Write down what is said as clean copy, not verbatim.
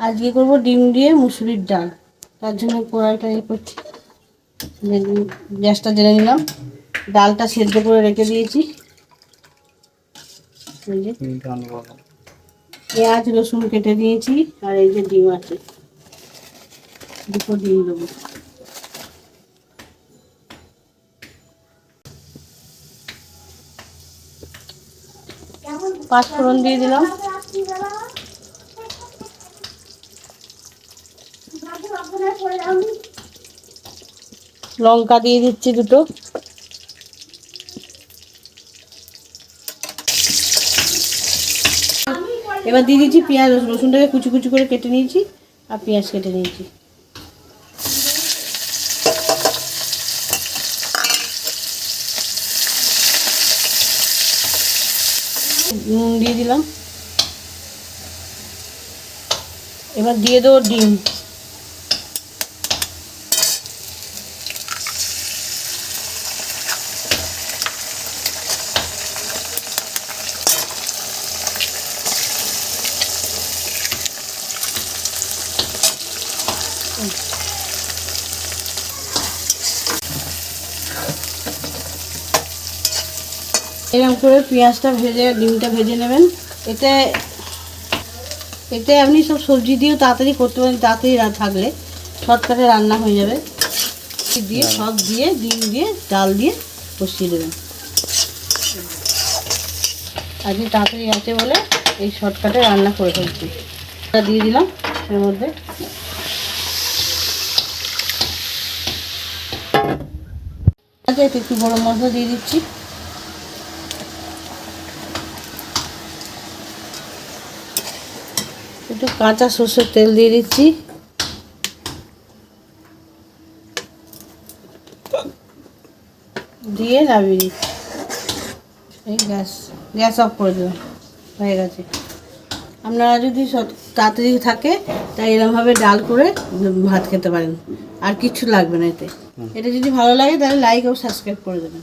আজকে করব ডিম দিয়ে মুসুরির ডাল। তার জন্য কড়াইটা করছি, গ্যাসটা জ্বেলে নিলাম। ডালটা সেদ্ধ করে রেখে দিয়েছি। পেঁয়াজ রসুন কেটে দিয়েছি, আর এই যে ডিম আছে, দুটো ডিম দেবো। পাঁচফোড়ন দিয়ে দিলাম, লঙ্কা দিয়ে দিচ্ছি দুটো, এবার দিয়ে দিচ্ছি পেঁয়াজ। রসুনটাকে কুচি কুচি করে কেটে নিয়েছি, আর পেঁয়াজ কেটে নিয়েছি। নুন দিয়ে দিলাম, এবার দিয়ে দেবো ডিম। এরকম করে পেঁয়াজটা ভেজে ডিমটা ভেজে নেবেন। এতে আপনি সব সবজি দিয়েও তাড়াতাড়ি করতে পারেন, তাড়াতাড়ি থাকলে শর্টকাটে রান্না হয়ে যাবে। দিয়ে সব দিয়ে ডিম দিয়ে ডাল দিয়ে কষিয়ে দেবেন। আজকে তাড়াতাড়ি আছে বলে এই শর্টকাটে রান্না করে ফেলছি। দিয়ে দিলাম এর মধ্যে, একটু গরম মশলা দিয়ে দিচ্ছি, একটু কাঁচা সরষের তেল দিয়ে দিচ্ছি, দিয়ে নামিয়ে দিচ্ছি। এই গ্যাস অফ করে দেবেন, হয়ে গেছে। আপনারা যদি তাড়াতাড়ি থাকে তাই এরকমভাবে ডাল করে ভাত খেতে পারেন, আর কিছু লাগবে না এতে। এটা যদি ভালো লাগে তাহলে লাইক ও সাবস্ক্রাইব করে দেবেন।